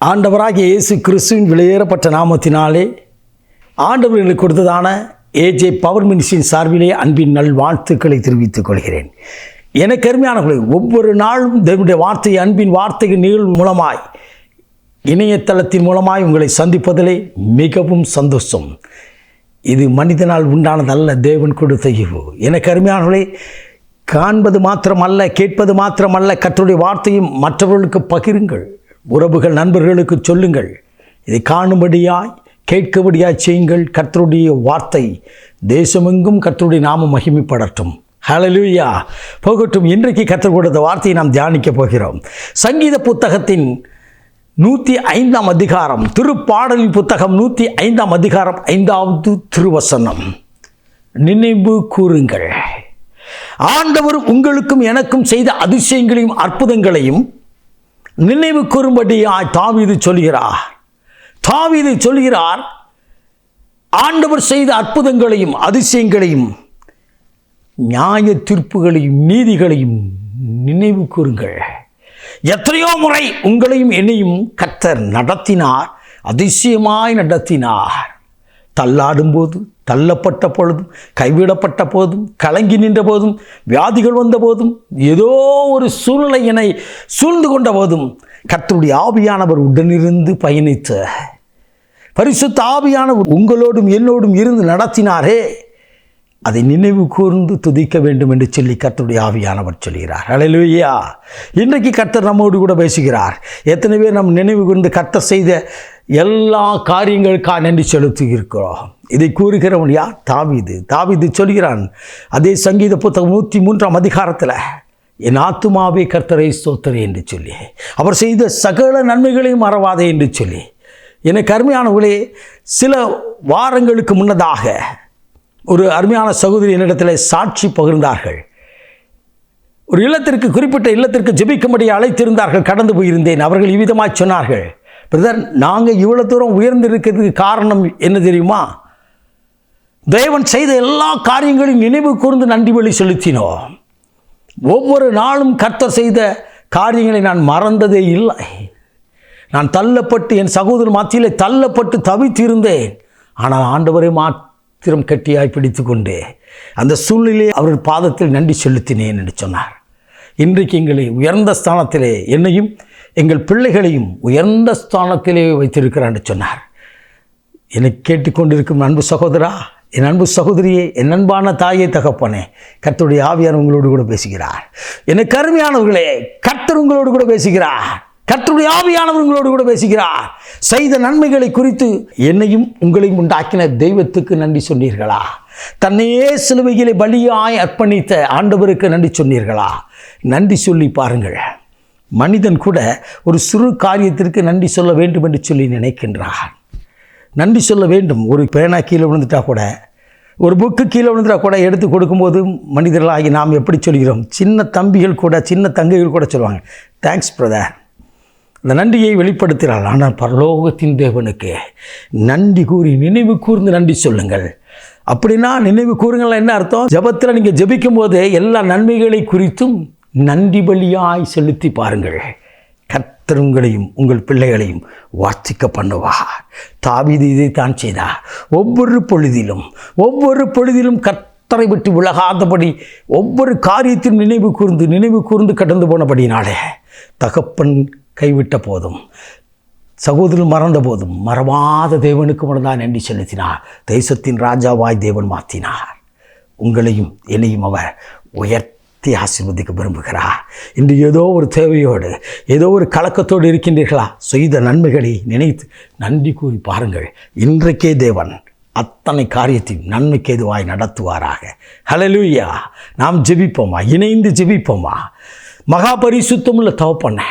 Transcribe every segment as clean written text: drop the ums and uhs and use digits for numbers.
ஆண்டவராகிய இயேசு கிறிஸ்துவின் விலையேறப்பட்ட நாமத்தினாலே ஆண்டவர்களுக்கு கொடுத்ததான ஏஜே பவர் மினிஸ்ட்ரியின் சார்பிலே அன்பின் நல்வாழ்த்துக்களை தெரிவித்துக் கொள்கிறேன். எனக்கு அருமையானவர்களே, ஒவ்வொரு நாளும் தேவனுடைய வார்த்தை, அன்பின் வார்த்தைகள் நிகழ்வு மூலமாய் இணையதளத்தின் மூலமாய் உங்களை சந்திப்பதிலே மிகவும் சந்தோஷம். இது மனிதனால் உண்டானதல்ல, தேவன் கொடுத்த ஈவு. எனக்கு அருமையானவர்களே, காண்பது மாத்திரமல்ல, கேட்பது மாத்திரமல்ல, கர்த்தருடைய வார்த்தையும் மற்றவர்களுக்கு பகிருங்கள். உறவுகள், நண்பர்களுக்கு சொல்லுங்கள். இதை காணும்படியாய் கேட்கபடியாய் செய்யுங்கள். கர்த்தருடைய வார்த்தை தேசமெங்கும் கர்த்தருடைய நாமம் மகிமைப்படட்டும். ஹல்லேலூயா. போகட்டும். இன்றைக்கு கர்த்தர் கொடுத்த வார்த்தையை நாம் தியானிக்க போகிறோம். சங்கீத புத்தகத்தின் 105ஆம் அதிகாரம், திருப்பாடலின் புத்தகம் 105ஆம் அதிகாரம் 5வது திருவசனம். நினைவு கூறுங்கள், ஆண்டவர் உங்களுக்கும் எனக்கும் செய்த அதிசயங்களையும் அற்புதங்களையும் நினைவு கூறும்படியாய் தாவீது சொல்கிறார். ஆண்டவர் செய்த அற்புதங்களையும் அதிசயங்களையும் நியாய தீர்ப்புகளையும் நீதிகளையும் நினைவு கூறுங்கள். எத்தனையோ முறை உங்களையும் என்னையும் கர்த்தர் நடத்தினார், அதிசயமாய் நடத்தினார். தள்ளாடும் போது, தள்ளப்பட்ட பொழுதும், கைவிடப்பட்ட போதும், கலங்கி நின்ற போதும், வியாதிகள் வந்த போதும், ஏதோ ஒரு சூழ்நிலை என்னை சூழ்ந்து கொண்ட போதும் கர்த்தருடைய ஆவியானவர் உடனிருந்து பயணித்த பரிசுத்த ஆவியானவர் உங்களோடும் என்னோடும் இருந்து நடத்தினாரே, அதை நினைவு கூர்ந்து துதிக்க வேண்டும் என்று சொல்லி கர்த்தருடைய ஆவியானவர் சொல்கிறார். ஹல்லேலூயா. இன்றைக்கு கர்த்தர் நம்மோடு கூட பேசுகிறார். எத்தனை பேர் நம் நினைவு கூர்ந்து கர்த்தர் செய்த எல்லா காரியங்களுக்காக நன்றி செலுத்தி இருக்கிறோம். இதை கூறுகிறவன் யார்? தாவீது சொல்கிறான். அதே சங்கீத புத்தகம் 103ஆம் அதிகாரத்தில், என் ஆத்துமாவே கர்த்தரை ஸ்தோத்திரி என்று சொல்லி, அவர் செய்த சகல நன்மைகளையும் மறவாதே என்று சொல்லி. எனக்கு அருமையானவர்களே, சில வாரங்களுக்கு முன்னதாக ஒரு அருமையான சகோதரி என்னிடத்தில் சாட்சி பகிர்ந்தார்கள். ஒரு இல்லத்திற்கு, குறிப்பிட்ட இல்லத்திற்கு ஜெபிக்கும்படி அழைத்திருந்தார்கள். கடந்து போயிருந்தேன். அவர்கள் இவ்விதமாக சொன்னார்கள், பிரதர், நாங்கள் இவ்வளோ தூரம் உயர்ந்திருக்கிறதுக்கு காரணம் என்ன தெரியுமா? தேவன் செய்த எல்லா காரியங்களையும் நினைவு கூர்ந்து நன்றி பலி செலுத்தினோம். ஒவ்வொரு நாளும் கர்த்தர் செய்த காரியங்களை நான் மறந்ததே இல்லை. நான் தள்ளப்பட்டு, என் சகோதரர் மத்தியிலே தள்ளப்பட்டு தவித்திருந்தேன். ஆனால் ஆண்டவரை மாத்திரம் கட்டியாய் பிடித்து கொண்டு அந்த சூழ்நிலையை அவர் பாதத்தில் நன்றி செலுத்தினேன் என்று சொன்னார். இன்றைக்கு எங்களை உயர்ந்த ஸ்தானத்திலே, என்னையும் எங்கள் பிள்ளைகளையும் உயர்ந்த ஸ்தானத்திலே வைத்திருக்கிறார் என்று சொன்னார். என்னை கேட்டுக்கொண்டிருக்கும் அன்பு சகோதரா, என் அன்பு சகோதரியே, என் அன்பான தாயே, தகப்பனே, கர்த்தருடைய ஆவியார் உங்களோடு கூட பேசுகிறார். எனக்கு அருமையானவர்களே, கர்த்தர் உங்களோடு கூட பேசுகிறார். கர்த்தருடைய ஆவியானவர் உங்களோடு கூட பேசுகிறார். செய்த நன்மைகளை குறித்து என்னையும் உங்களையும் உண்டாக்கின தெய்வத்துக்கு நன்றி சொன்னீர்களா? தன்னையே சிலுவையிலே பலியாய் அர்ப்பணித்த ஆண்டவருக்கு நன்றி சொன்னீர்களா? நன்றி சொல்லி பாருங்கள். மனிதன் கூட ஒரு சிறு காரியத்திற்கு நன்றி சொல்ல வேண்டும் என்று சொல்லி நினைக்கின்றான். நன்றி சொல்ல வேண்டும். ஒரு பேனா கீழே விழுந்துட்டா கூட, ஒரு புக்கு கீழே விழுந்துட்டா கூட எடுத்து கொடுக்கும்போது மனிதர்களாகி நாம் எப்படி சொல்கிறோம்? சின்ன தம்பிகள் கூட, சின்ன தங்கைகள் கூட சொல்லுவாங்க, தேங்க்ஸ் பிரதர். அந்த நன்றியை வெளிப்படுத்துகிறாள். ஆனால் பரலோகத்தின் தேவனுக்கு நன்றி கூறி நினைவு கூர்ந்து நன்றி சொல்லுங்கள். அப்படின்னா நினைவு கூறுங்கள் என்ன அர்த்தம்? ஜெபத்தில் நீங்கள் ஜெபிக்கும் போது எல்லா நன்மைகளை குறித்தும் நன்றி பலியாய் செலுத்தி பாருங்கள். கர்த்தர் உங்களையும் உங்கள் பிள்ளைகளையும் வார்த்திக்க பண்ணுவார். தாவீது இதைத்தான் செய்தார். ஒவ்வொரு பொழுதிலும் கர்த்தரை விட்டு விலகாதபடி ஒவ்வொரு காரியத்திலும் நினைவு கூர்ந்து கடந்து போனபடினாலே, தகப்பன் கைவிட்ட போதும், சகோதரன் மறந்த போதும் மறவாத தேவனுக்கு மட்டும்தான் நன்றி செலுத்தினார். தேசத்தின் ராஜாவாய் தேவன் மாற்றினார். உங்களையும் என்னையும் அவர் உயர்த்தி ஆசீர்வதிக்க விரும்புகிறார். இன்று ஏதோ ஒரு தேவையோடு, ஏதோ ஒரு கலக்கத்தோடு இருக்கின்றீர்களா? செய்த நன்மைகளை நினைத்து நன்றி கூறி பாருங்கள். இன்றைக்கே தேவன் அத்தனை காரியத்தையும் நன்மைக்கு எதுவாய் நடத்துவாராக. ஹல்லேலூயா. நாம் ஜெபிப்போமா? இணைந்து ஜெபிப்போமா? மகா பரிசுத்தமுள்ள தகப்பனே,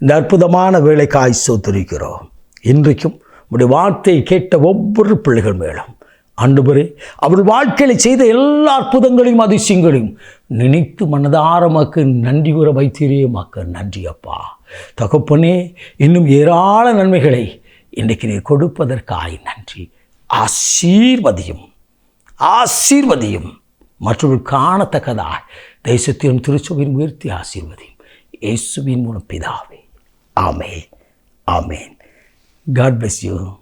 இந்த அற்புதமான வேலைக்காய் ஸ்தோத்திரிக்கிறோம். இன்றைக்கும் உடைய வார்த்தையை கேட்ட ஒவ்வொரு பிள்ளைகள் மேலும் ஆண்டவரே, அவர்கள் வாழ்க்கையில் செய்த எல்லா அற்புதங்களையும் அதிசயங்களையும் நினைத்து மனதார மக்கு நன்றி கூற வைத்தீரே. மக்கு நன்றி அப்பா. தகப்பனே, இன்னும் ஏராள நன்மைகளை இன்றைக்கு நீர் கொடுப்பதற்காய் நன்றி. ஆசீர்வதியும் மற்றவர்கள் காணத்தக்கதாய் தேசத்திலும் திருச்சபையின் உயர்த்தி ஆசீர்வதியும். இயேசுவின் மூலம் பிதாவே, ஆமென். ஆமேன். God bless you.